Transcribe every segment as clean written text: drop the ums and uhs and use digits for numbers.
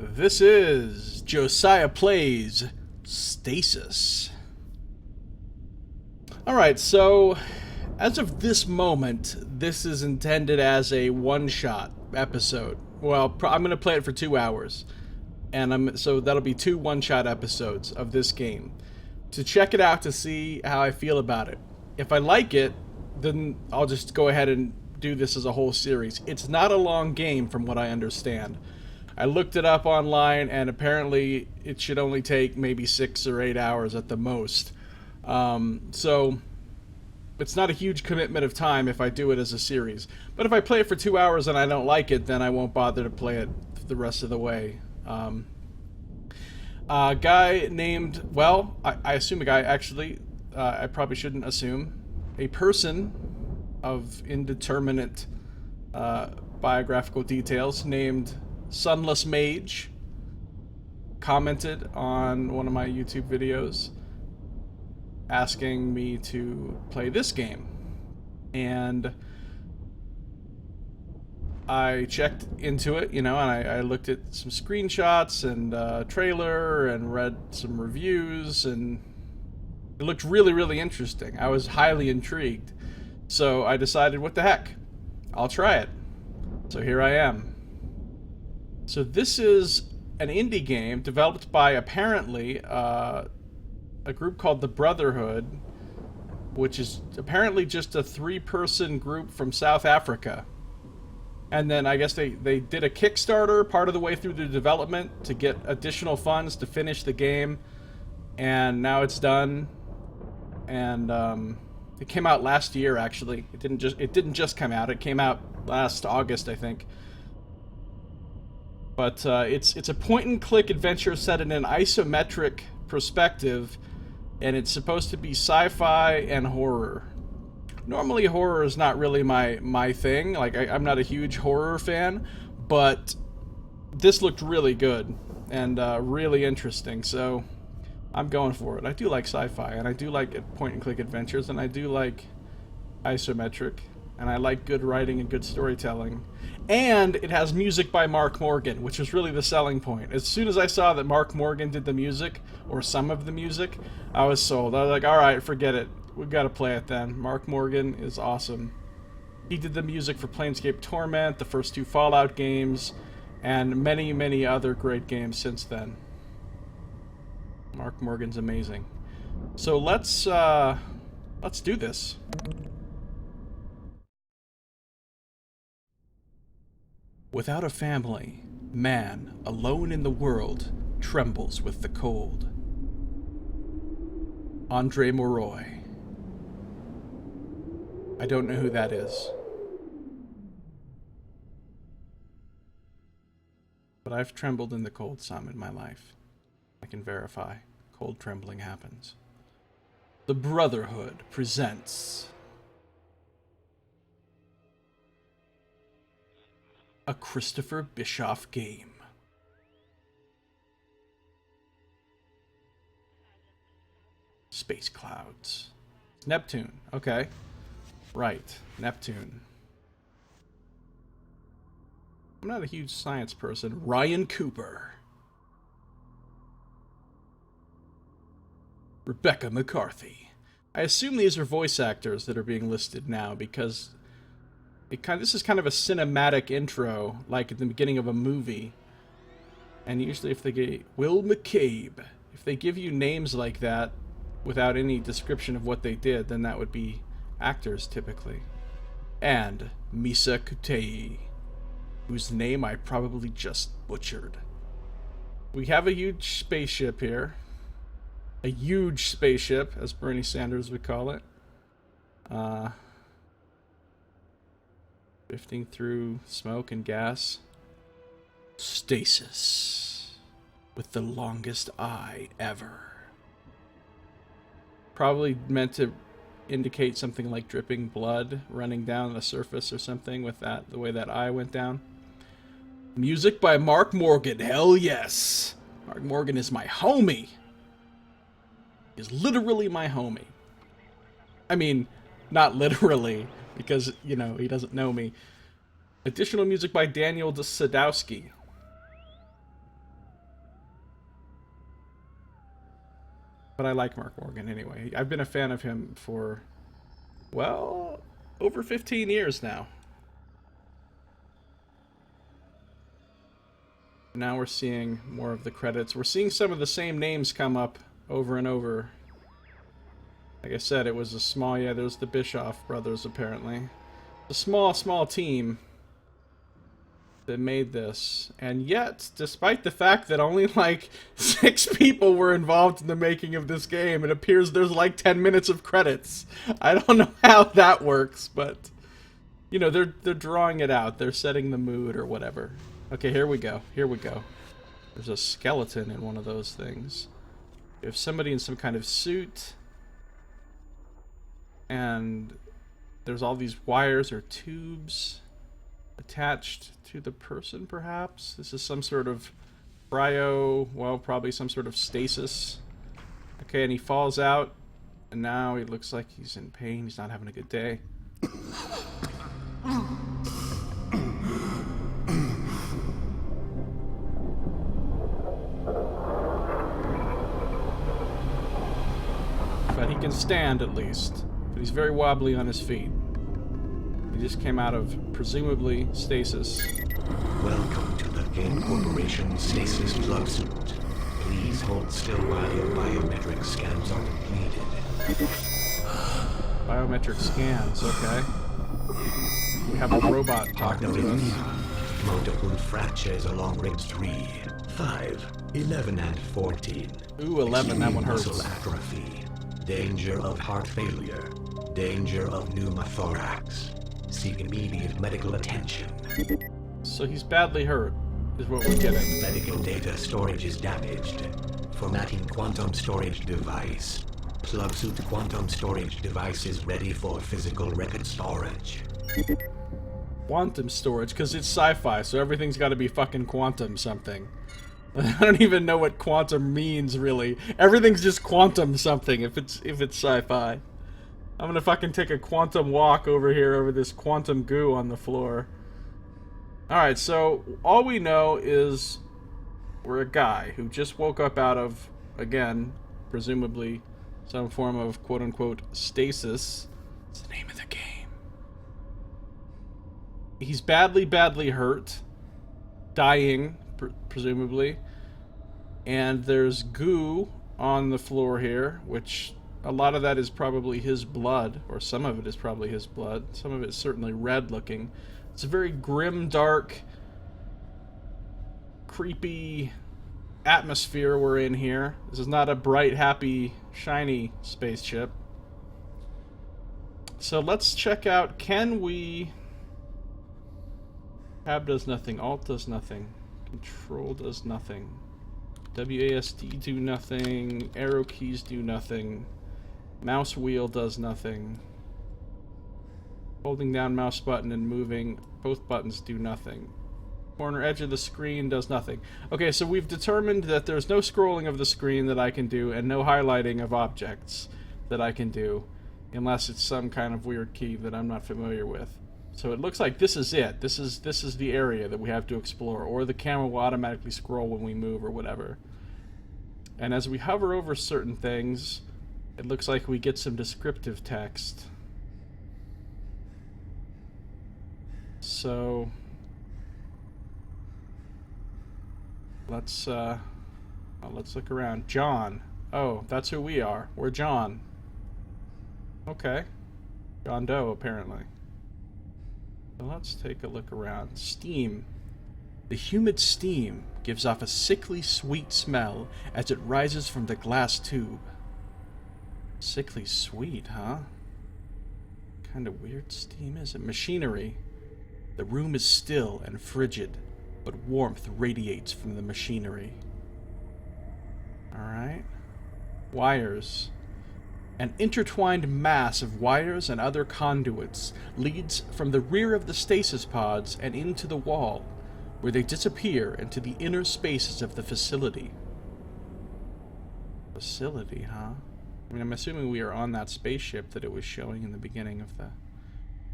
This is Josiah Plays Stasis. Alright, so as of this moment, this is intended as a one-shot episode. Well, I'm going to play it for 2 hours. And so that'll be 2 one-shot episodes of this game. To check it out to see how I feel about it. If I like it, then I'll just go ahead and do this as a whole series. It's not a long game from what I understand. I looked it up online, and apparently it should only take maybe 6 or 8 hours at the most. So it's not a huge commitment of time if I do it as a series. But if I play it for 2 hours and I don't like it, then I won't bother to play it the rest of the way. A guy named, well, I assume a guy, actually, I probably shouldn't assume. A person of indeterminate biographical details named Sunlessmage commented on one of my YouTube videos asking me to play this game, and I checked into it, and I looked at some screenshots and trailer and read some reviews, and it looked really, really interesting. I was highly intrigued, so I decided, what the heck, I'll try it. So here I am. So this is an indie game developed by, apparently, a group called the Brotherhood, which is apparently just a 3-person group from South Africa. And then I guess they did a Kickstarter part of the way through the development to get additional funds to finish the game. And now it's done. And it came out last year, actually. It didn't just come out. It came out last August, I think. But it's a point-and-click adventure set in an isometric perspective, and it's supposed to be sci-fi and horror. Normally, horror is not really my thing. Like, I'm not a huge horror fan, but this looked really good and really interesting, so I'm going for it. I do like sci-fi, and I do like point-and-click adventures, and I do like isometric, and I like good writing and good storytelling. And it has music by Mark Morgan, which was really the selling point. As soon as I saw that Mark Morgan did the music, or some of the music, I was sold. I was like, alright, forget it. We've got to play it then. Mark Morgan is awesome. He did the music for Planescape Torment, the first 2 Fallout games, and many, many other great games since then. Mark Morgan's amazing. So let's do this. Without a family, man, alone in the world, trembles with the cold. Andre Moroy. I don't know who that is. But I've trembled in the cold some in my life. I can verify. Cold trembling happens. The Brotherhood presents a Christopher Bischoff game. Space clouds. Neptune. Okay. Right. Neptune. I'm not a huge science person. Ryan Cooper. Rebecca McCarthy. I assume these are voice actors that are being listed now because this is kind of a cinematic intro, like at the beginning of a movie. And usually if they get Will McCabe, if they give you names like that without any description of what they did, then that would be actors typically. And Misa Kutei, whose name I probably just butchered. We have a huge spaceship here. A huge spaceship, as Bernie Sanders would call it. Drifting through smoke and gas. Stasis. With the longest eye ever. Probably meant to indicate something like dripping blood running down the surface or something with that, the way that eye went down. Music by Mark Morgan. Hell yes. Mark Morgan is my homie. Is literally my homie. I mean, not literally, because, he doesn't know me. Additional music by Daniel Sadowski. But I like Mark Morgan anyway. I've been a fan of him for, well, over 15 years now. Now we're seeing more of the credits. We're seeing some of the same names come up over and over. Like I said, it was a small... Yeah, there's the Bischoff brothers, apparently. A small team that made this. And yet, despite the fact that only, like, 6 people were involved in the making of this game, it appears there's, like, 10 minutes of credits. I don't know how that works, but... You know, they're drawing it out. They're setting the mood or whatever. Okay, here we go. Here we go. There's a skeleton in one of those things. We have somebody in some kind of suit. And there's all these wires or tubes attached to the person, perhaps? This is some sort of well, probably some sort of stasis. Okay, and he falls out. And now he looks like he's in pain. He's not having a good day. But he can stand at least. But he's very wobbly on his feet. He just came out of, presumably, stasis. Welcome to the Game Corporation Stasis plug suit. Please hold still while your biometric scans are completed. Biometric scans, okay. We have a robot talking to us. Multiple fractures along ribs 3, 5, 11, and 14. Ooh, 11, that one hurts. Muscle atrophy. Danger of heart failure. Danger of pneumothorax. Seek immediate medical attention. So he's badly hurt, is what we're getting. Medical data storage is damaged. Formatting quantum storage device. Plug suit quantum storage device is ready for physical record storage. Quantum storage, because it's sci-fi, so everything's got to be fucking quantum something. I don't even know what quantum means, really. Everything's just quantum something if it's sci-fi. I'm gonna fucking take a quantum walk over here over this quantum goo on the floor. Alright, so all we know is we're a guy who just woke up out of, again, presumably some form of quote-unquote stasis. It's the name of the game. He's badly hurt. Dying, presumably. And there's goo on the floor here, which a lot of that is probably his blood, or some of it is probably his blood. Some of it's certainly red looking. It's a very grim, dark, creepy atmosphere we're in here. This is not a bright, happy, shiny spaceship. So let's check out, can we... Tab does nothing, Alt does nothing, Control does nothing, WASD do nothing, arrow keys do nothing, mouse wheel does nothing, holding down mouse button and moving both buttons do nothing, corner edge of the screen does nothing. Okay, so we've determined that there's no scrolling of the screen that I can do and no highlighting of objects that I can do unless it's some kind of weird key that I'm not familiar with. So it looks like this is it. This is the area that we have to explore, or the camera will automatically scroll when we move or whatever. And as we hover over certain things, it looks like we get some descriptive text. So let's look around. John. Oh, that's who we are. We're John. Okay. John Doe, apparently. So let's take a look around. Steam. The humid steam gives off a sickly sweet smell as it rises from the glass tube. Sickly sweet, huh? What kind of weird steam is it? Machinery. The room is still and frigid, but warmth radiates from the machinery. Alright. Wires. An intertwined mass of wires and other conduits leads from the rear of the stasis pods and into the wall, where they disappear into the inner spaces of the facility. Facility, huh? I mean, I'm assuming we are on that spaceship that it was showing in the beginning of the...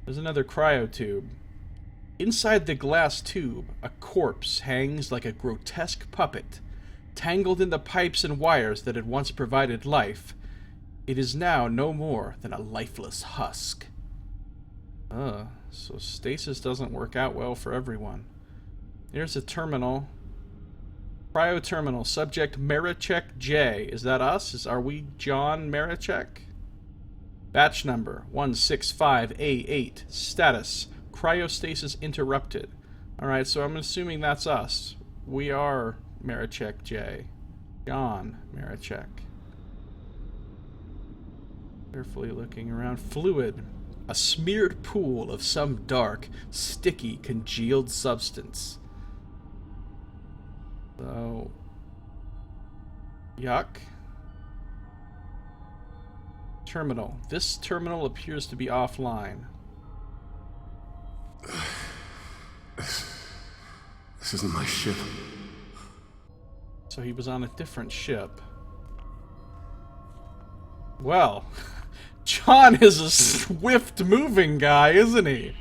There's another cryotube. Inside the glass tube, a corpse hangs like a grotesque puppet, tangled in the pipes and wires that had once provided life, it is now no more than a lifeless husk. So stasis doesn't work out well for everyone. Here's a terminal. Cryo terminal. Subject Marichek J. Is that us? Are we John Marichek? Batch number 165A8. Status. Cryostasis interrupted. Alright, so I'm assuming that's us. We are Marichek J. John Marichek. Carefully looking around. Fluid. A smeared pool of some dark, sticky, congealed substance. So... yuck. Terminal. This terminal appears to be offline. This isn't my ship. So he was on a different ship. Well, John is a swift-moving guy, isn't he?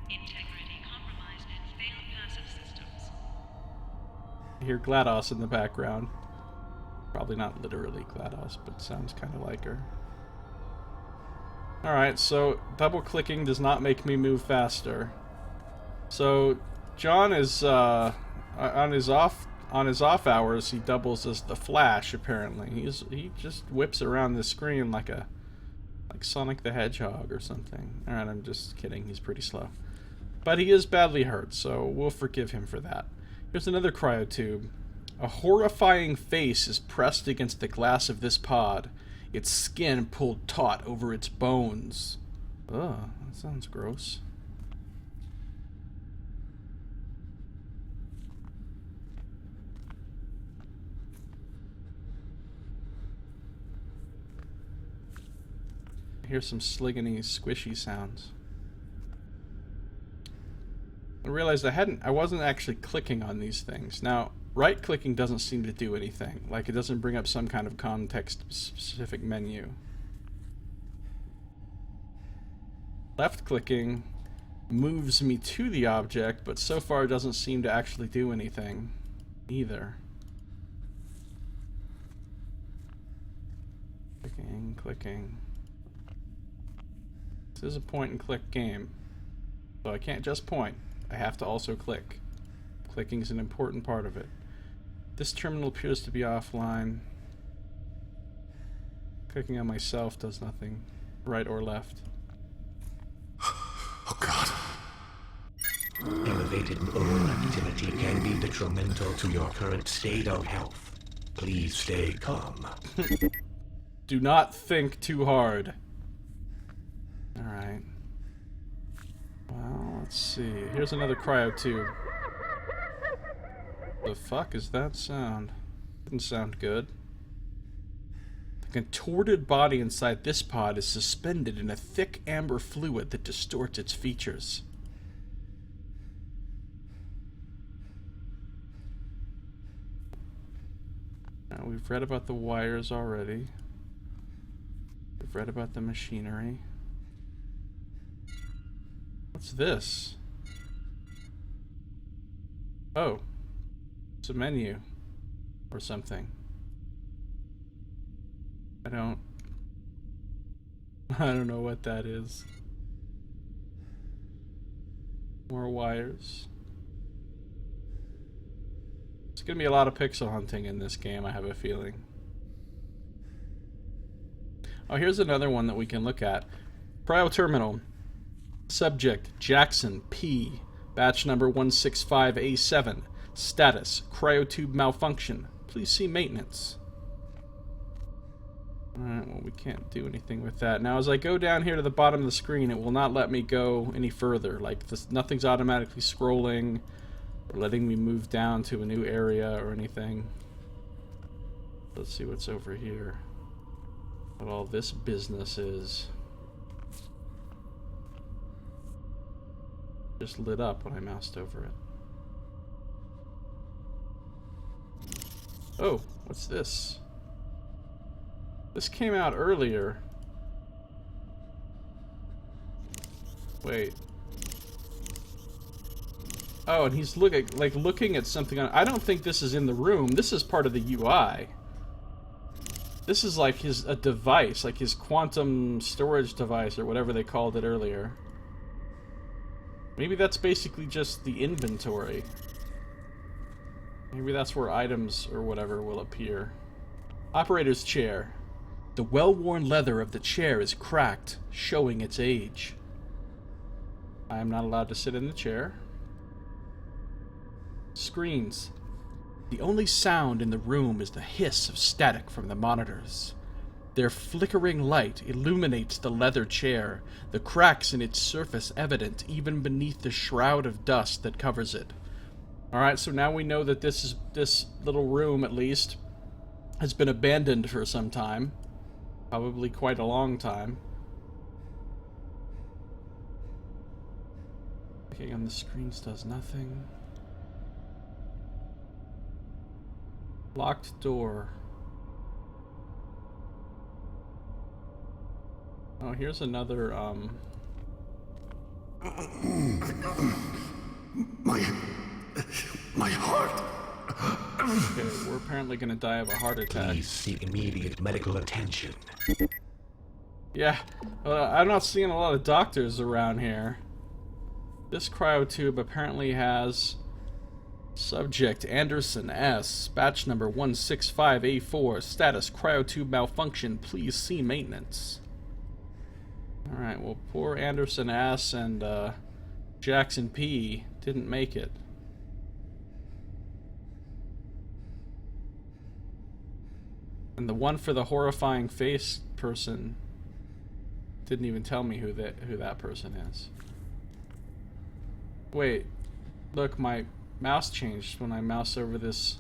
Integrity compromised in failed passive systems. I hear GLaDOS in the background. Probably not literally GLaDOS, but sounds kind of like her. Alright, so double-clicking does not make me move faster. So John is on his off hours. He doubles as the Flash. Apparently, he just whips around the screen like Sonic the Hedgehog or something. All right, I'm just kidding. He's pretty slow, but he is badly hurt, so we'll forgive him for that. Here's another cryotube. A horrifying face is pressed against the glass of this pod. Its skin pulled taut over its bones. Ugh, that sounds gross. I hear some sliggany, squishy sounds. I realized I wasn't actually clicking on these things. Now, right-clicking doesn't seem to do anything. Like, it doesn't bring up some kind of context-specific menu. Left-clicking moves me to the object, but so far it doesn't seem to actually do anything either. Clicking. This is a point-and-click game, so I can't just point. I have to also click. Clicking is an important part of it. This terminal appears to be offline. Clicking on myself does nothing, right or left. Oh God. Elevated neural activity can be detrimental to your current state of health. Please stay calm. Do not think too hard. Alright. Well, let's see. Here's another cryotube. The fuck is that sound? Didn't sound good. The contorted body inside this pod is suspended in a thick amber fluid that distorts its features. Now, we've read about the wires already. We've read about the machinery. What's this? Oh. It's a menu. Or something. I don't know what that is. More wires. There's gonna be a lot of pixel hunting in this game, I have a feeling. Oh, here's another one that we can look at. Cryo terminal. Subject Jackson P. Batch number 165A7. Status cryotube malfunction. Please see maintenance. Alright, well, we can't do anything with that. Now, as I go down here to the bottom of the screen, it will not let me go any further. Like, nothing's automatically scrolling or letting me move down to a new area or anything. Let's see what's over here. What all this business is. Just lit up when I moused over it. Oh, what's this? This came out earlier. Wait. Oh, and he's looking at something on... I don't think this is in the room. This is part of the UI. This is like a device, like his quantum storage device, or whatever they called it earlier. Maybe that's basically just the inventory. Maybe that's where items or whatever will appear. Operator's chair. The well-worn leather of the chair is cracked, showing its age. I am not allowed to sit in the chair. Screens. The only sound in the room is the hiss of static from the monitors. Their flickering light illuminates the leather chair, the cracks in its surface evident even beneath the shroud of dust that covers it. Alright, so now we know that this little room, at least, has been abandoned for some time. Probably quite a long time. Clicking on the screens does nothing. Locked door. Oh, here's another, My heart. Okay, we're apparently gonna die of a heart attack. Please seek immediate medical attention. Yeah, I'm not seeing a lot of doctors around here. This cryotube apparently has subject Anderson S, batch number 165A4, status cryotube malfunction, please see maintenance. Alright, well, poor Anderson S and Jackson P didn't make it. And the one for the horrifying face person didn't even tell me who that person is. Wait, look, my mouse changed when I mouse over this.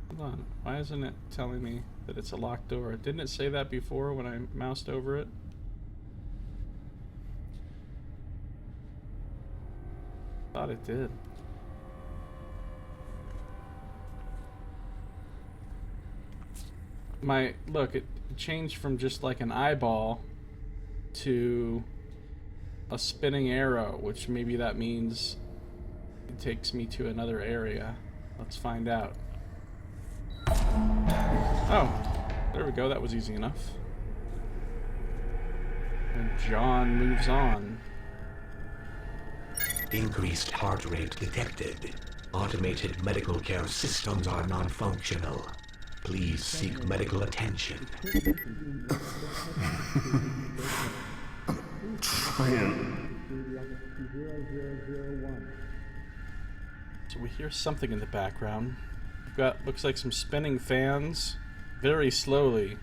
Hold on, why isn't it telling me that it's a locked door? Didn't it say that before when I moused over it? Thought it did. Look, it changed from just like an eyeball to a spinning arrow, which maybe that means it takes me to another area. Let's find out. Oh, there we go, that was easy enough. And John moves on. Increased heart rate detected. Automated medical care systems are non-functional. Please seek medical attention. So we hear something in the background. We've got, looks like some spinning fans. Very slowly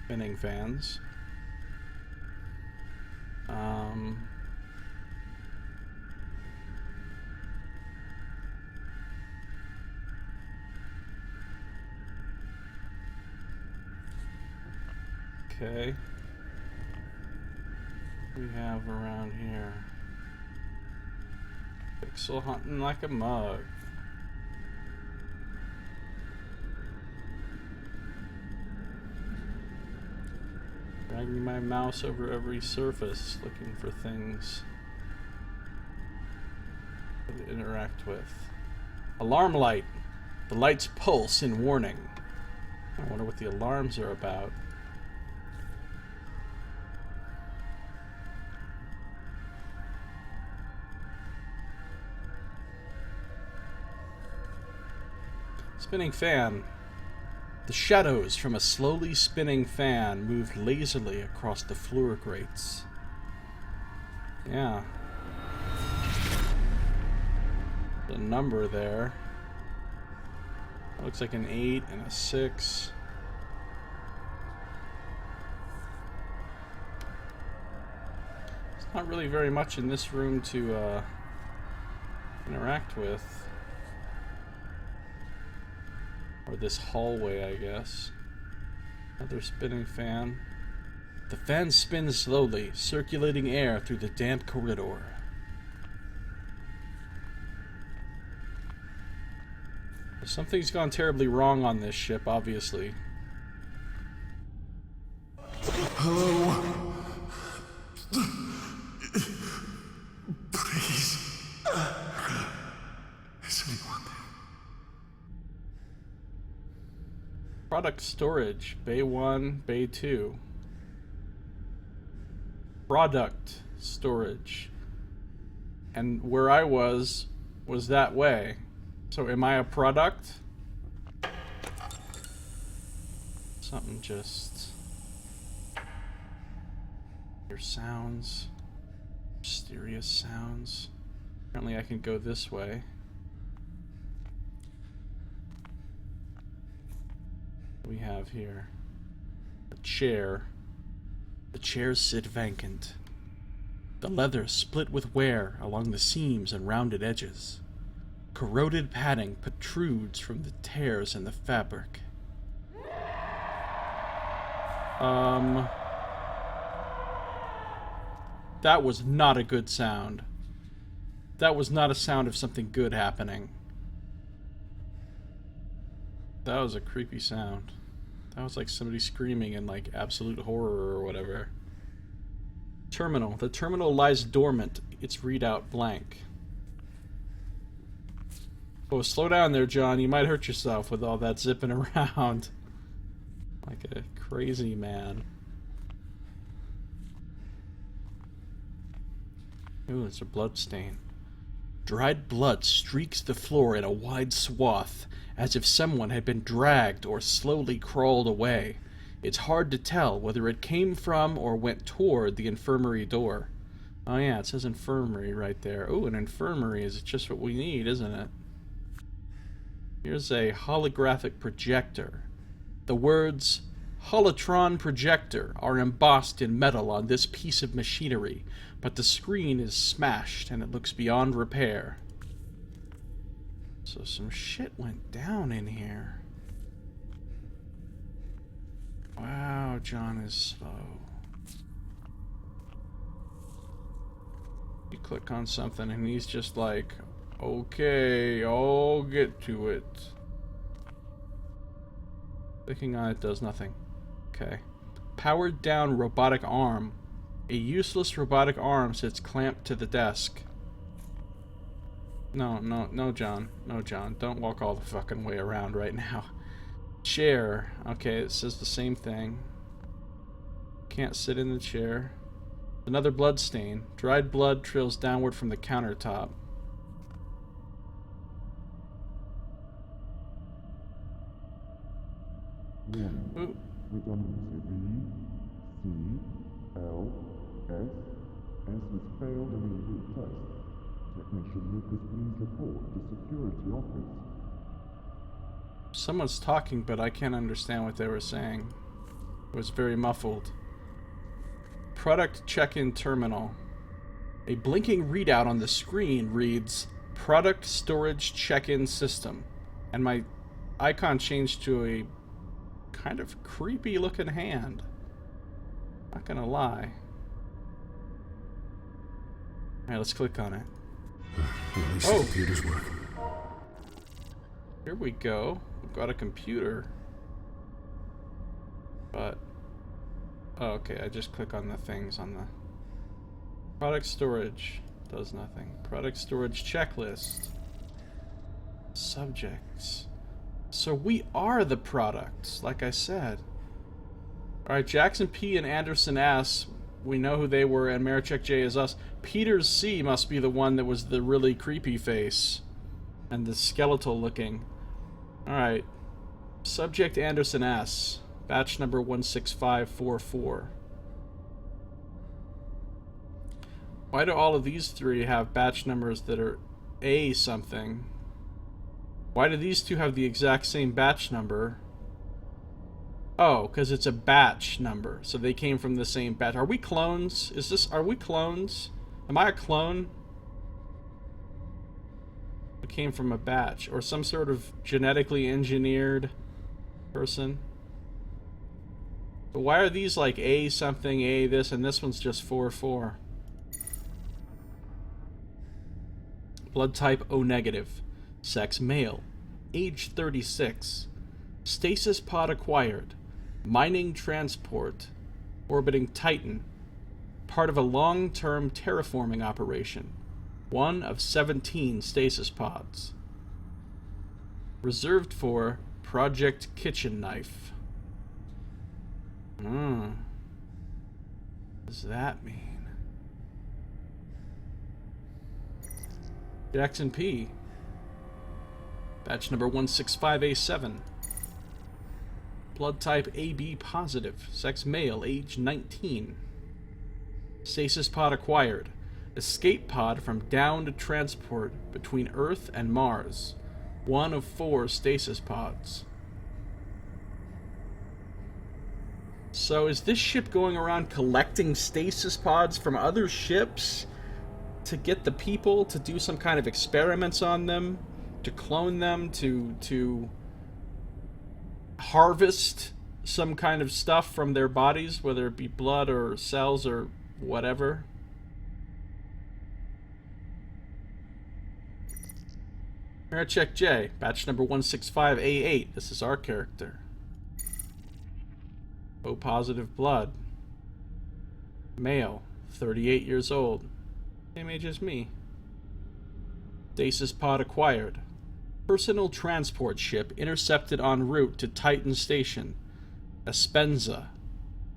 spinning fans. Okay. We have around here. Pixel hunting like a mug. Dragging my mouse over every surface, looking for things to interact with. Alarm light. The lights pulse in warning. I wonder what the alarms are about. Spinning fan. The shadows from a slowly spinning fan moved lazily across the floor grates. Yeah. The number there. Looks like an 8 and a 6. There's not really very much in this room to interact with. Or this hallway, I guess. Another spinning fan. The fan spins slowly, circulating air through the damp corridor. Something's gone terribly wrong on this ship, obviously. Hello? Product storage. Bay 1, Bay 2. Product storage. And where I was that way. So am I a product? Something just... Hear sounds. Mysterious sounds. Apparently I can go this way. What do we have here? A chair. The chairs sit vacant. The leather split with wear along the seams and rounded edges. Corroded padding protrudes from the tears in the fabric. That was not a good sound. That was not a sound of something good happening. That was a creepy sound. That was like somebody screaming in like absolute horror or whatever. Terminal. The terminal lies dormant. Its readout blank. Oh, slow down there, John. You might hurt yourself with all that zipping around. Like a crazy man. Ooh, it's a blood stain. Dried blood streaks the floor in a wide swath, as if someone had been dragged or slowly crawled away. It's hard to tell whether it came from or went toward the infirmary door. Oh yeah, it says infirmary right there. Ooh, an infirmary is just what we need, isn't it? Here's a holographic projector. The words Holotron projector are embossed in metal on this piece of machinery, but the screen is smashed and it looks beyond repair. So some shit went down in here. Wow, John is slow. You click on something and he's just like, okay, I'll get to it. Clicking on it does nothing. Okay. Powered down robotic arm. A useless robotic arm sits clamped to the desk. No, John. No, John. Don't walk all the fucking way around right now. Chair. Okay, it says the same thing. Can't sit in the chair. Another blood stain. Dried blood trails downward from the countertop. Ooh. Redundancy B, C, L, S. S has failed an input test. Technician Lucas, please report to security office. Someone's talking, but I can't understand what they were saying. It was very muffled. Product check-in terminal. A blinking readout on the screen reads, Product Storage Check-in System. And my icon changed to a kind of creepy looking hand. Not gonna lie. Alright, let's click on it. At least the computer's working. Here we go. We've got a computer. But... oh, okay, I just click on the things on the... Product storage. Does nothing. Product storage checklist. Subjects. So we are the products, like I said. Alright, Jackson P and Anderson S. We know who they were, and Marichek J is us. Peters C must be the one that was the really creepy face. And the skeletal looking. Alright. Subject Anderson S. Batch number 16544. Why do all of these three have batch numbers that are A something? Why do these two have the exact same batch number? Oh, because it's a batch number. So they came from the same batch. Are we clones? Are we clones? Am I a clone? We came from a batch. Or some sort of genetically engineered person. But why are these like A something, A this, and this one's just 4-4? Blood type O negative. Sex male. Age 36. Stasis pod acquired. Mining transport. Orbiting Titan. Part of a long-term terraforming operation. One of 17 stasis pods. Reserved for Project Kitchen Knife. What does that mean? Jackson P. Batch number 165A7. Blood type AB positive. Sex male, age 19. Stasis pod acquired. Escape pod from downed transport between Earth and Mars. 1 of 4 stasis pods. So is this ship going around collecting stasis pods from other ships to get the people to do some kind of experiments on them, to clone them, to harvest some kind of stuff from their bodies, whether it be blood or cells or whatever? Check J, batch number 165A8. This is our character. O positive blood. Male, 38 years old. Same age as me. Stasis pod acquired. Personal transport ship intercepted en route to Titan Station. Aspenza.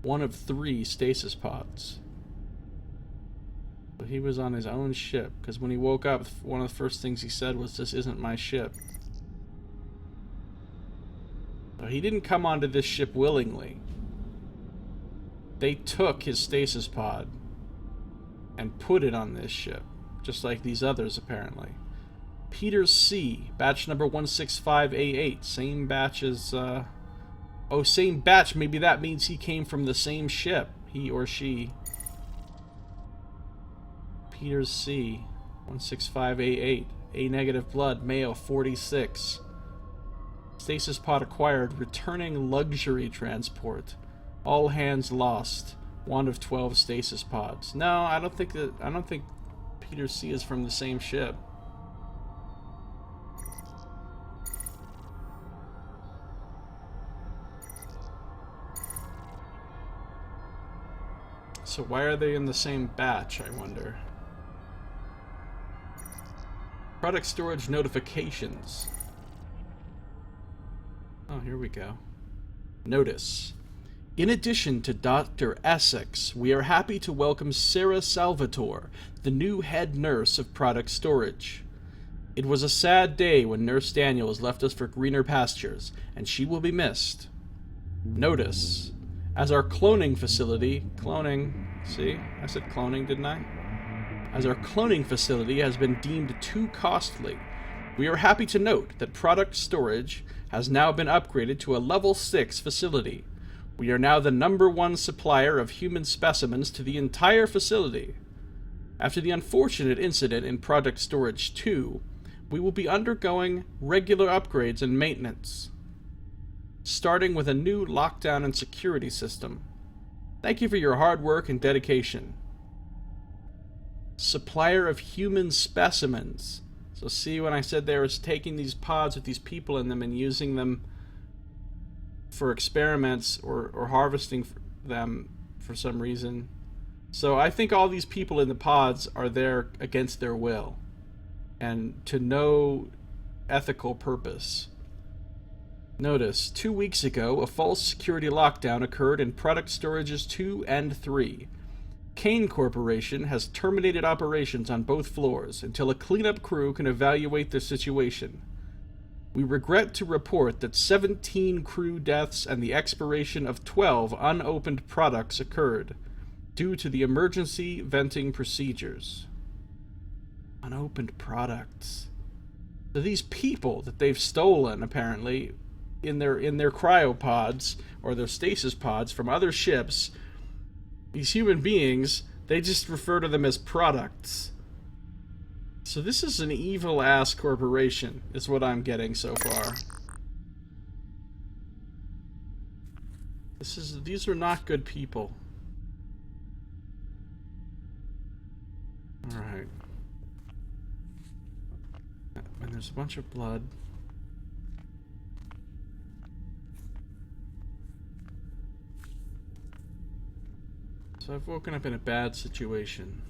1 of 3 stasis pods. But he was on his own ship, because when he woke up, one of the first things he said was, "This isn't my ship." So he didn't come onto this ship willingly. They took his stasis pod and put it on this ship, just like these others, apparently. Peter C., batch number 165A8, same batch as, oh, same batch, maybe that means he came from the same ship, he or she. Peter C., 165A8, A negative blood, male, 46. Stasis pod acquired, returning luxury transport. All hands lost. 1 of 12 stasis pods. No, I don't think Peter C. is from the same ship. So why are they in the same batch, I wonder? Product storage notifications. Oh, here we go. Notice. In addition to Dr. Essex, we are happy to welcome Sarah Salvatore, the new head nurse of product storage. It was a sad day when Nurse Daniels left us for greener pastures, and she will be missed. Notice. As our cloning facility... See? I said cloning, didn't I? As our cloning facility has been deemed too costly, we are happy to note that product storage has now been upgraded to a level 6 facility. We are now the #1 supplier of human specimens to the entire facility. After the unfortunate incident in Product Storage 2, we will be undergoing regular upgrades and maintenance, starting with a new lockdown and security system. Thank you for your hard work and dedication. Supplier of human specimens. So see, when I said they were taking these pods with these people in them and using them for experiments or harvesting them for some reason. So I think all these people in the pods are there against their will and to no ethical purpose. Notice, 2 weeks ago, a false security lockdown occurred in Product Storages 2 and 3. Kane Corporation has terminated operations on both floors until a cleanup crew can evaluate the situation. We regret to report that 17 crew deaths and the expiration of 12 unopened products occurred due to the emergency venting procedures. Unopened products. So these people that they've stolen, apparently, in their cryopods or their stasis pods from other ships, these human beings, they just refer to them as products. So this is an evil-ass corporation, is what I'm getting so far. These are not good people. Alright. And there's a bunch of blood. So I've woken up in a bad situation.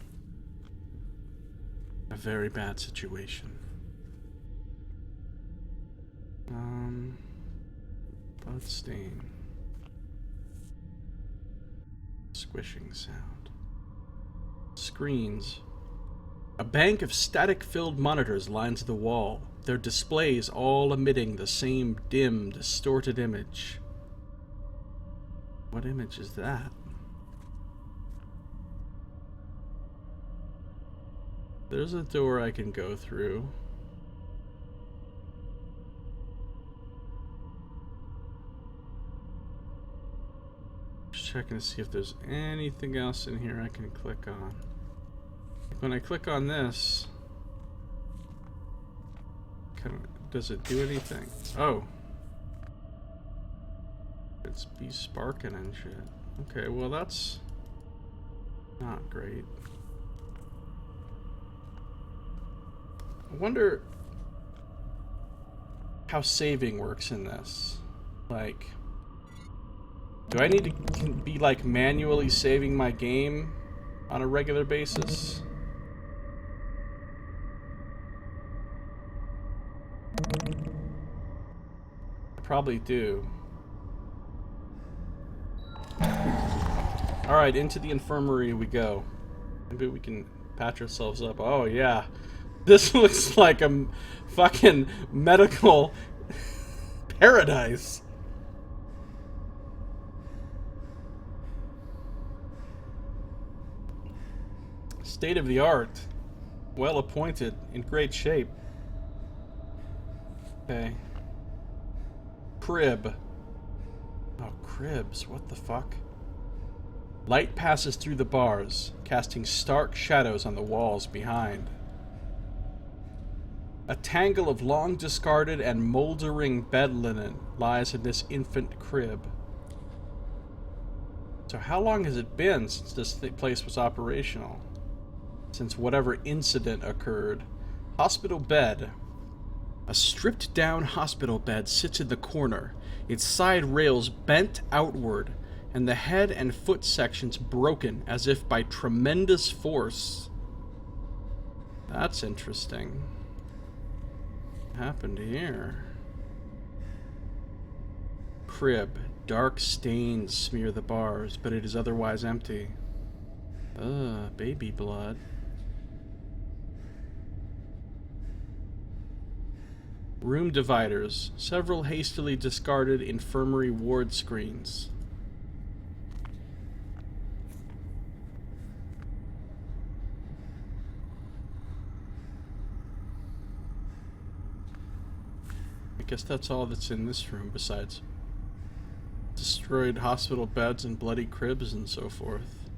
A very bad situation. Blood stain. Squishing sound. Screens. A bank of static-filled monitors lines the wall, their displays all emitting the same dim, distorted image. What image is that? There's a door I can go through. Just checking to see if there's anything else in here I can click on. When I click on this, does it do anything? Oh. It's be sparking and shit. Okay, well that's not great. I wonder how saving works in this. Like, do I need to be like manually saving my game on a regular basis? I probably do. Alright, into the infirmary we go. Maybe we can patch ourselves up. Oh yeah. This looks like a fucking medical paradise. State of the art. Well appointed. In great shape. Okay. Crib. Oh, cribs. What the fuck? Light passes through the bars, casting stark shadows on the walls behind. A tangle of long discarded and moldering bed linen lies in this infant crib. So how long has it been since this place was operational? Since whatever incident occurred. Hospital bed. A stripped down hospital bed sits in the corner, its side rails bent outward, and the head and foot sections broken as if by tremendous force. That's interesting. What happened here? Crib. Dark stains smear the bars, but it is otherwise empty. Baby blood. Room dividers. Several hastily discarded infirmary ward screens. I guess that's all that's in this room besides destroyed hospital beds and bloody cribs and so forth.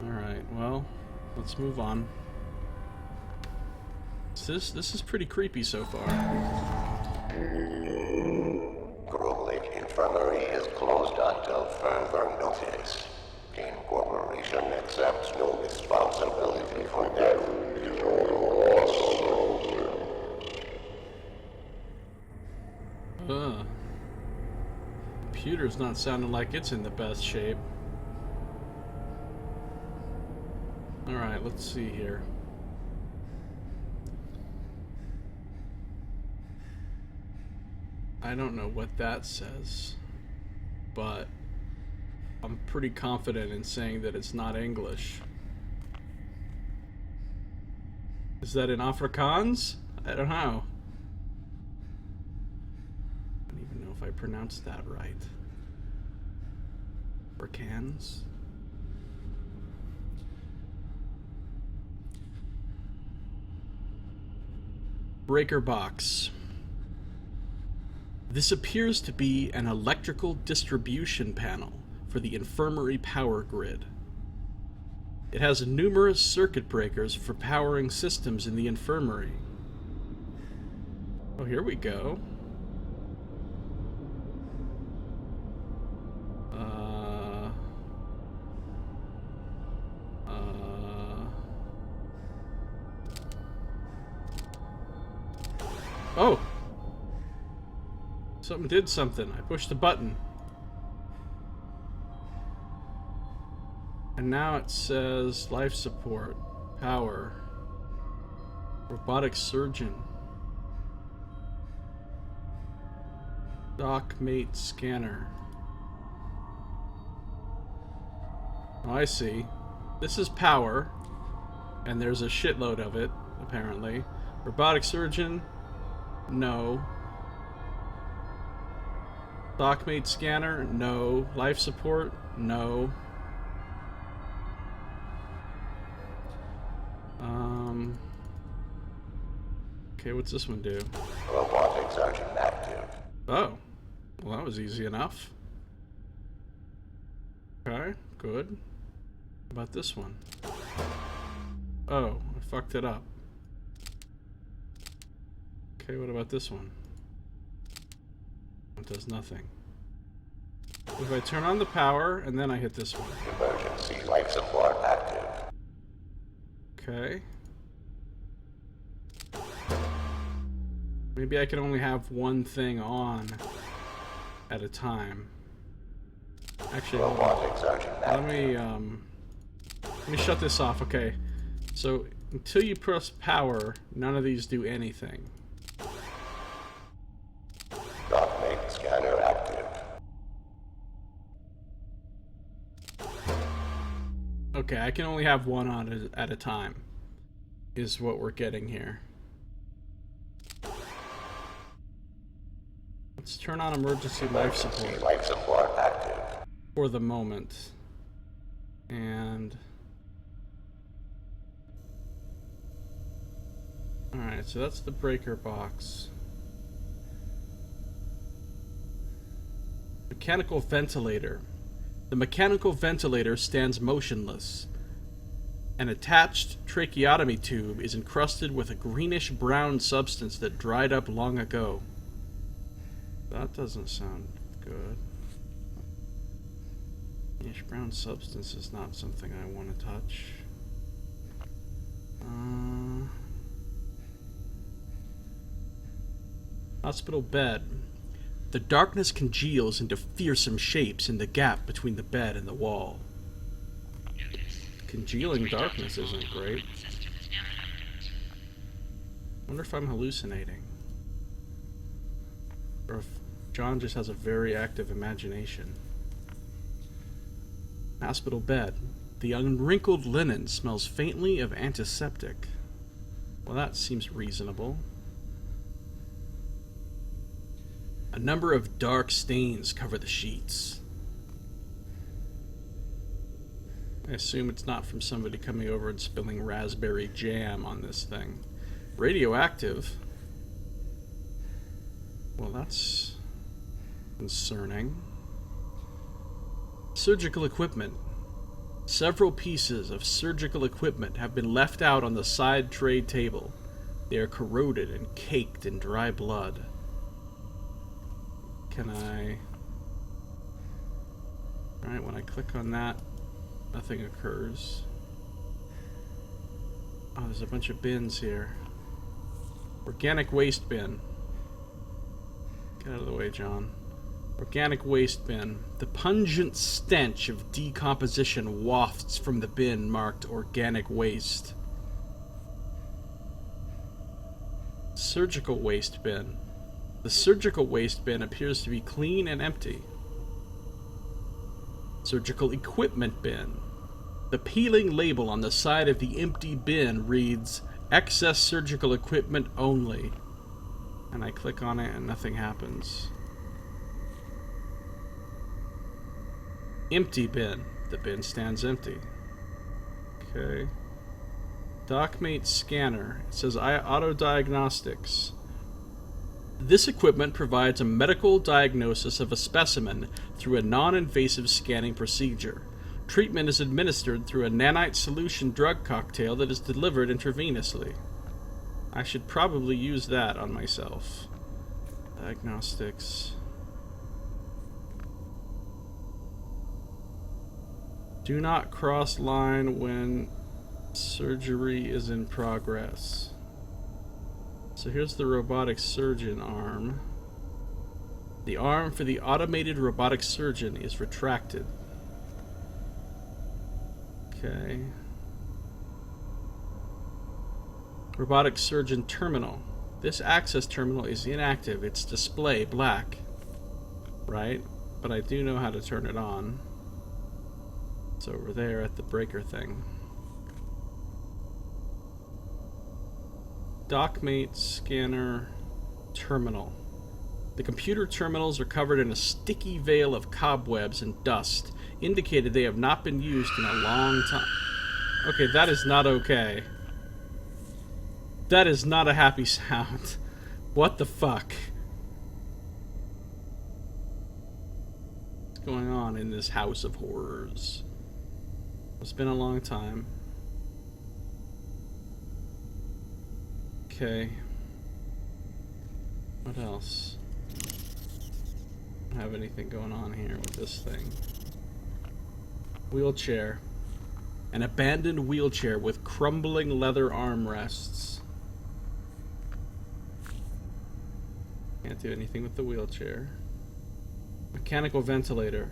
Alright, well, let's move on. This is pretty creepy so far. Greulich Infirmary is closed until further notice. The Incorporation accepts no responsibility for death. Computer's not sounding like it's in the best shape. Alright, let's see here. I don't know what that says, but I'm pretty confident in saying that it's not English. Is that in Afrikaans? I don't know. I don't even know if I pronounced that right. Afrikaans? Breaker box. This appears to be an electrical distribution panel for the infirmary power grid. It has numerous circuit breakers for powering systems in the infirmary. Oh, here we go. Oh! Something did something. I pushed a button. And now it says life support, power, Robotic surgeon. Doc mate scanner. Oh, I see. This is power, and there's a shitload of it, apparently. Robotic surgeon? No. Doc mate scanner? No. Life support? No. Okay, what's this one do? Robotic surgeon active. Oh. Well, that was easy enough. Okay, good. How about this one? Oh, I fucked it up. Okay, what about this one? It does nothing. If I turn on the power, and then I hit this one. Emergency life support active. Okay. Maybe I can only have one thing on at a time. Actually, hold on. Robotic surgeon active. Let me shut this off. Okay. So until you press power, none of these do anything. Doc-mate scanner active. Okay, I can only have one on at a time, is what we're getting here. Let's turn on emergency life support Emergency life support active. for the moment. And alright, so that's the breaker box. Mechanical ventilator. The mechanical ventilator stands motionless. An attached tracheotomy tube is encrusted with a greenish-brown substance that dried up long ago. That doesn't sound good. Greenish-brown substance is not something I want to touch. Hospital bed. The darkness congeals into fearsome shapes in the gap between the bed and the wall. Congealing darkness isn't great. Wonder if I'm hallucinating. Or if John just has a very active imagination. Hospital bed. The unwrinkled linen smells faintly of antiseptic. Well, that seems reasonable. A number of dark stains cover the sheets. I assume it's not from somebody coming over and spilling raspberry jam on this thing. Radioactive? Well, that's concerning. Surgical equipment. Several pieces of surgical equipment have been left out on the side tray table. They are corroded and caked in dry blood. Can I... Alright, when I click on that, nothing occurs. Oh, there's a bunch of bins here. Organic waste bin. Get out of the way, John. Organic waste bin. The pungent stench of decomposition wafts from the bin marked organic waste. Surgical waste bin. The surgical waste bin appears to be clean and empty. Surgical equipment bin. The peeling label on the side of the empty bin reads, "Excess surgical equipment only." And I click on it and nothing happens. Empty bin. The bin stands empty. Okay. DocMate scanner. It says auto diagnostics. This equipment provides a medical diagnosis of a specimen through a non-invasive scanning procedure. Treatment is administered through a nanite solution drug cocktail that is delivered intravenously. I should probably use that on myself. Diagnostics. Do not cross line when surgery is in progress. So here's the robotic surgeon arm. The arm for the automated robotic surgeon is retracted. Okay. Robotic surgeon terminal. This access terminal is inactive. Its display black. Right? But I do know how to turn it on. It's over there at the breaker thing. Dockmate scanner terminal. The computer terminals are covered in a sticky veil of cobwebs and dust, indicated they have not been used in a long time. Okay, that is not okay. That is not a happy sound. What the fuck? What's going on in this house of horrors? It's been a long time. Okay. What else? I don't have anything going on here with this thing. Wheelchair. An abandoned wheelchair with crumbling leather armrests. Can't do anything with the wheelchair. Mechanical ventilator.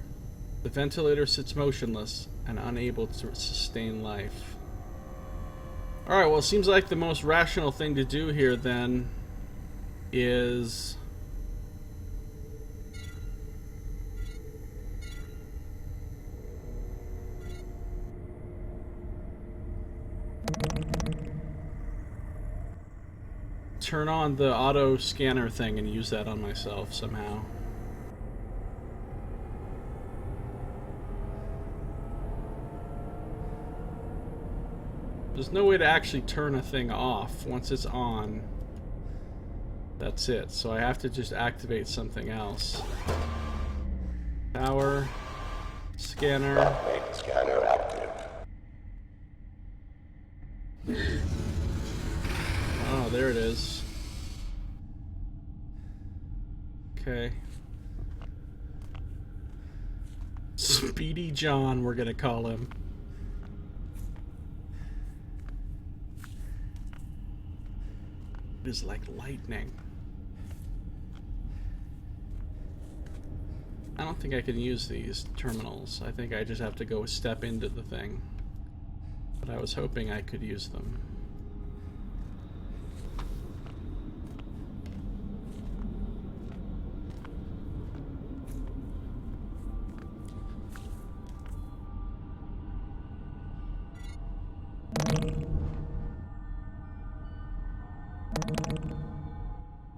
The ventilator sits motionless and unable to sustain life. Alright, well, it seems like the most rational thing to do here then is turn on the auto scanner thing and use that on myself somehow. There's no way to actually turn a thing off. Once it's on, that's it. So I have to just activate something else. Power, scanner. Make scanner active. Oh, there it is. Okay. Speedy John, we're gonna call him. It is like lightning. I don't think I can use these terminals. I think I just have to go step into the thing. But I was hoping I could use them.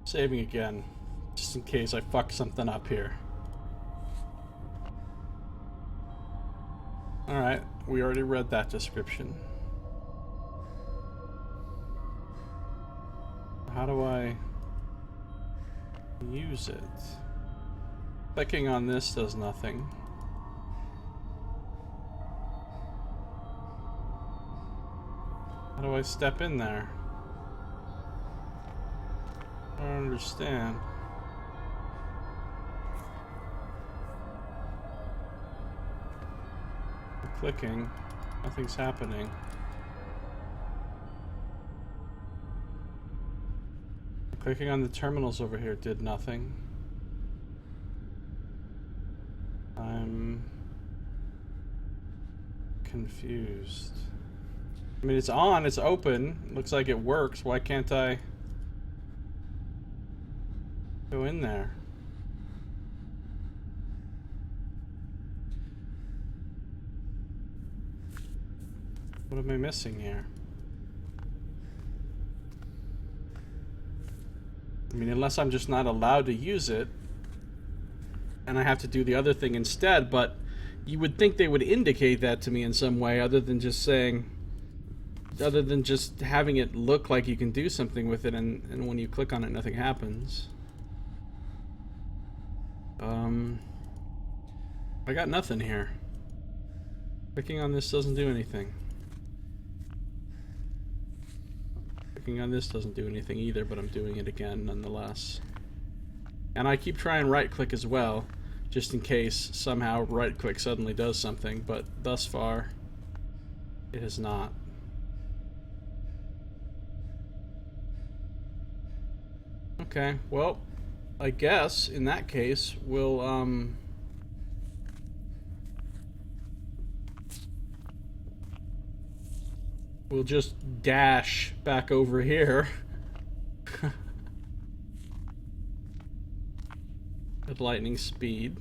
Saving again, just in case I fuck something up here. Alright, we already read that description. How do I use it? Clicking on this does nothing. How do I step in there? I don't understand. I'm clicking. Nothing's happening. Clicking on the terminals over here did nothing. I'm confused. I mean, it's on, it's open. Looks like it works. Why can't I go in there? What am I missing here? I mean, unless I'm just not allowed to use it, and I have to do the other thing instead, but you would think they would indicate that to me in some way, other than just saying, other than just having it look like you can do something with it, and when you click on it, nothing happens. I got nothing here. Clicking on this doesn't do anything. Clicking on this doesn't do anything either, but I'm doing it again nonetheless. And I keep trying right click as well, just in case somehow right click suddenly does something, but thus far it has not. Okay, well, I guess in that case we'll we'll just dash back over here. At lightning speed.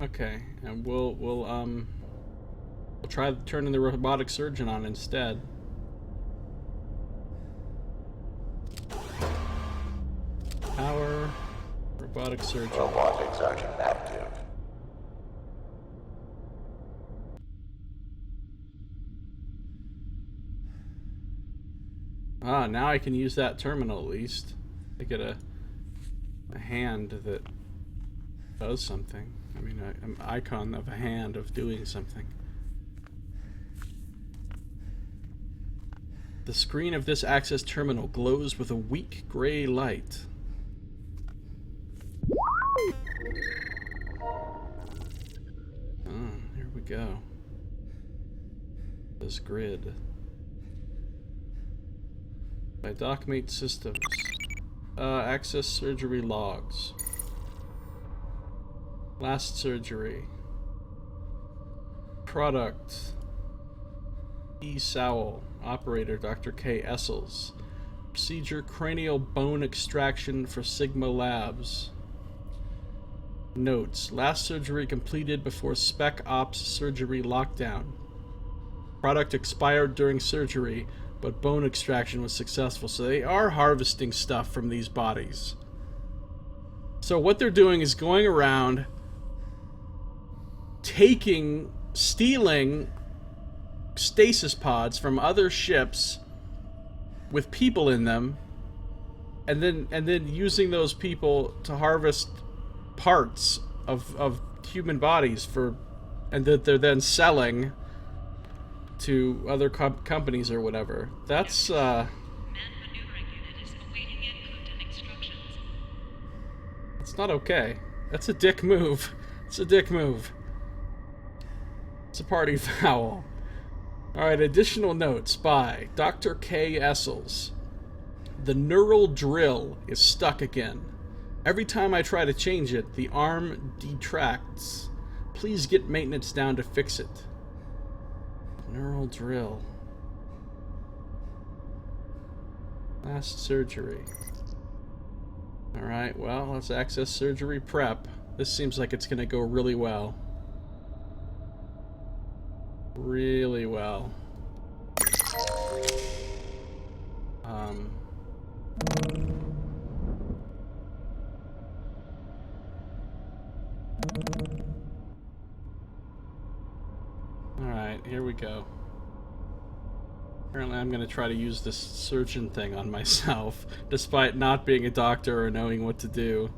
Okay, and we'll try turning the robotic surgeon on instead. Power, robotic surgeon. Robotic surgeon active. Ah, now I can use that terminal at least. I get a hand that does something. I mean, an icon of a hand of doing something. The screen of this access terminal glows with a weak gray light. Oh, here we go. This grid. By DocMate Systems. Access surgery logs. Last surgery. Product. E. Sowell. Operator Dr. K. Essels. Procedure cranial bone extraction for Sigma Labs. Notes. Last surgery completed before Spec Ops surgery lockdown. Product expired during surgery, but bone extraction was successful. So they are harvesting stuff from these bodies. So what they're doing is going around stealing stasis pods from other ships with people in them, and then using those people to harvest parts of human bodies and that they're then selling to other companies or whatever. That's Man maneuvering unit is awaiting input and instructions. it's not okay. That's a dick move. It's a dick move. It's a party foul. Alright, additional notes by Dr. K. Essels. The Neural Drill is stuck again. Every time I try to change it, the arm detracts. Please get maintenance down to fix it. Neural Drill. Last surgery. Alright, well, let's access surgery prep. This seems like it's gonna go really well. Really well. Alright, here we go. Apparently I'm going to try to use this surgeon thing on myself, despite not being a doctor or knowing what to do.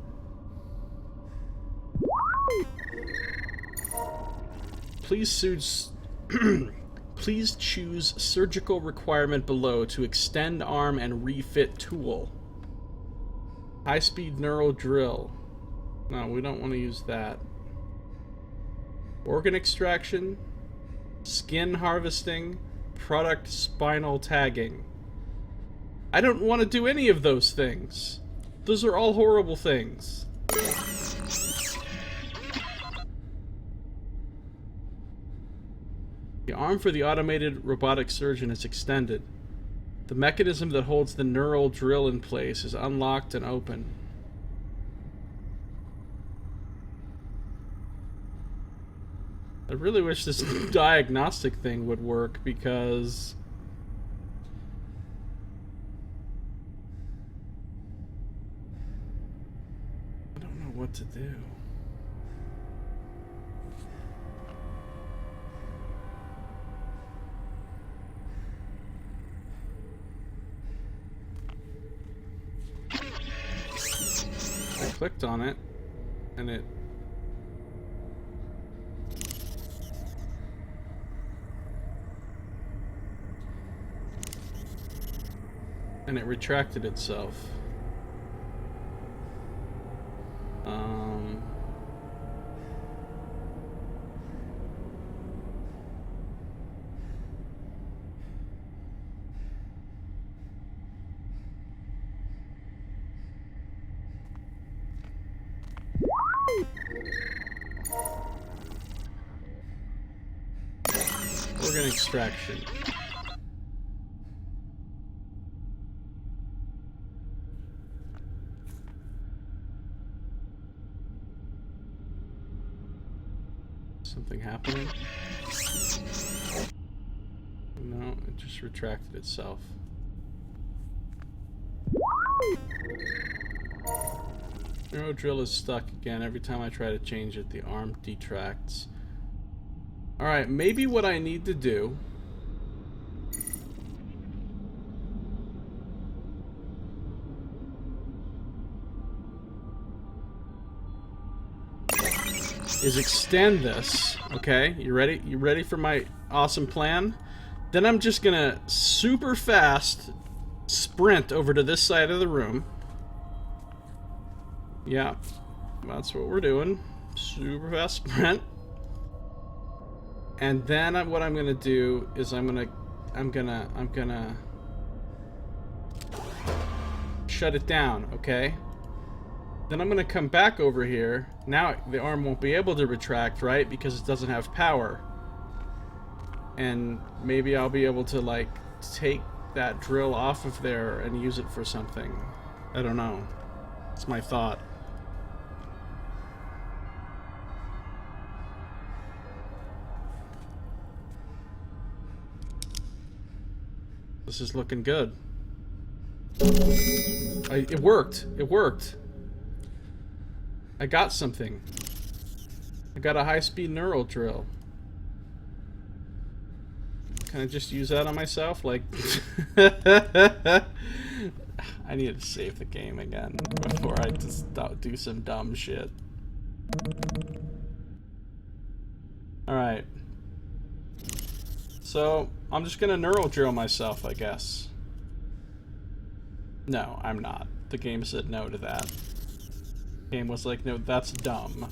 Please choose surgical requirement below to extend arm and refit tool. High-speed neural drill. No, we don't want to use that. Organ extraction, skin harvesting, product spinal tagging. I don't want to do any of those things. Those are all horrible things. The arm for the automated robotic surgeon is extended. The mechanism that holds the neural drill in place is unlocked and open. I really wish this diagnostic thing would work, because I don't know what to do. I clicked on it, and it retracted itself. Organ extraction. Something happening? No, it just retracted itself. Neuro Drill is stuck again. Every time I try to change it, the arm detracts. Alright, maybe what I need to do is extend this. Okay, you ready? You ready for my awesome plan? Then I'm just gonna super fast sprint over to this side of the room. Yeah, that's what we're doing. Super fast sprint. And then what I'm gonna do is I'm gonna shut it down, okay? Then I'm gonna come back over here. Now the arm won't be able to retract, right? Because it doesn't have power. And maybe I'll be able to, like, take that drill off of there and use it for something. I don't know. It's my thought. This is looking good. It worked. It worked. I got something. I got a high-speed Neuro Drill. Can I just use that on myself? Like, I need to save the game again before I just do some dumb shit. Alright. So, I'm just gonna Neuro Drill myself, I guess. No, I'm not. The game said no to that. The game was like, no, that's dumb.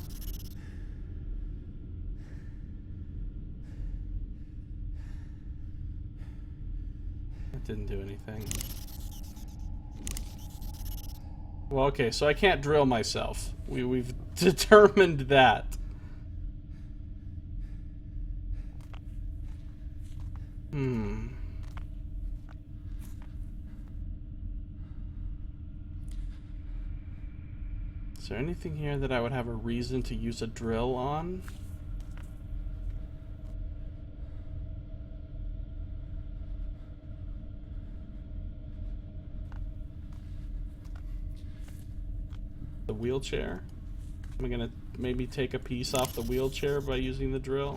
That didn't do anything. Well, okay, so I can't drill myself. We've determined that. Is there anything here that I would have a reason to use a drill on? The wheelchair? Am I gonna maybe take a piece off the wheelchair by using the drill?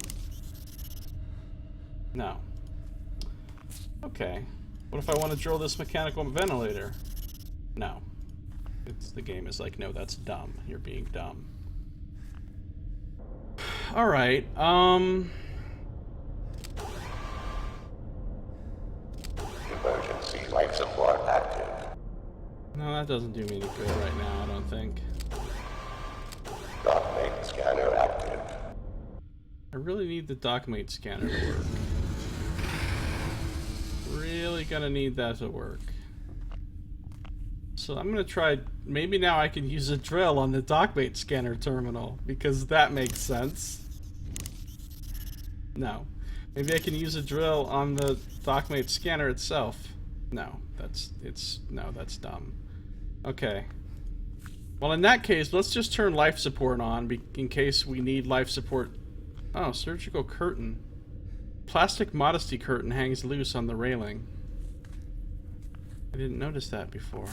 No. Okay. What if I want to drill this mechanical ventilator? No. The game is like, no, that's dumb. You're being dumb. Alright, Emergency life support active. no, that doesn't do me any good right now, I don't think. Dockmate scanner active. I really need the Dockmate scanner to work. Really gonna need that to work. So I'm gonna try, maybe now I can use a drill on the Dockmate scanner terminal, because that makes sense. No. Maybe I can use a drill on the Dockmate scanner itself. No, that's dumb. Okay. Well, in that case, let's just turn life support on, in case we need life support. Oh, surgical curtain. Plastic modesty curtain hangs loose on the railing. I didn't notice that before.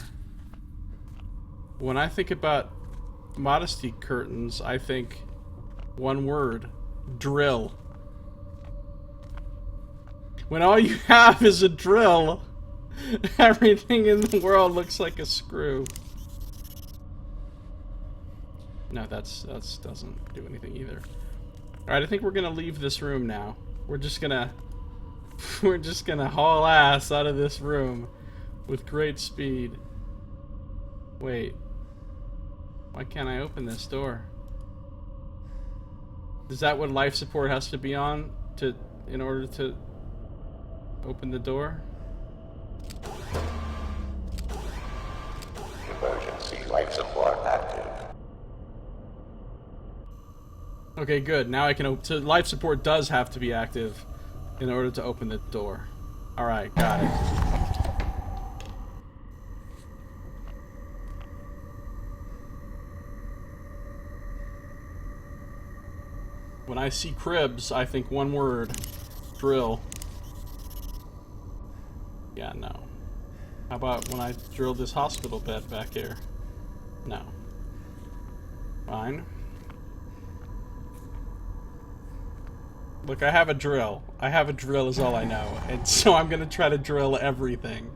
When I think about modesty curtains, I think one word: drill. When all you have is a drill, everything in the world looks like a screw. No, that doesn't do anything either. Alright, I think we're gonna leave this room now. We're just gonna haul ass out of this room with great speed. Wait. Why can't I open this door? Is that what life support has to be on in order to open the door? Emergency life support active. Okay, good. Now I can open. So life support does have to be active in order to open the door. Alright, got it. When I see cribs, I think one word. Drill. Yeah, no. How about when I drill this hospital bed back here? No. Fine. Look, I have a drill. I have a drill is all I know. And so I'm gonna try to drill everything.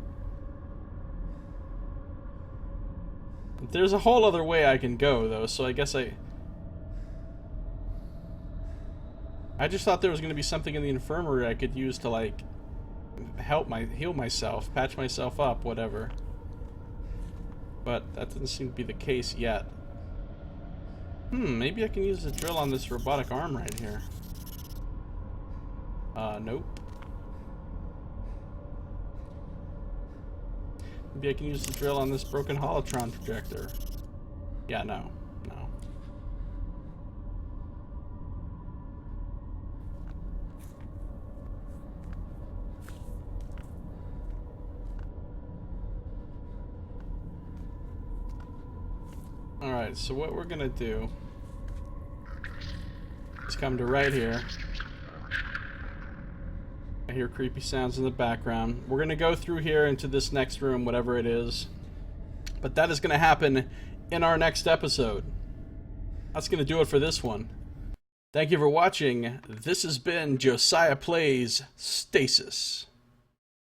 There's a whole other way I can go, though, so I guess I just thought there was gonna be something in the infirmary I could use to, like, heal myself, patch myself up, whatever. But that doesn't seem to be the case yet. Maybe I can use the drill on this robotic arm right here. Nope. Maybe I can use the drill on this broken holotron projector. Yeah, no. No. Alright, so what we're gonna do is come to right here. I hear creepy sounds in the background. We're gonna go through here into this next room, whatever it is. But that is gonna happen in our next episode. That's gonna do it for this one. Thank you for watching. This has been Josiah Plays Stasis.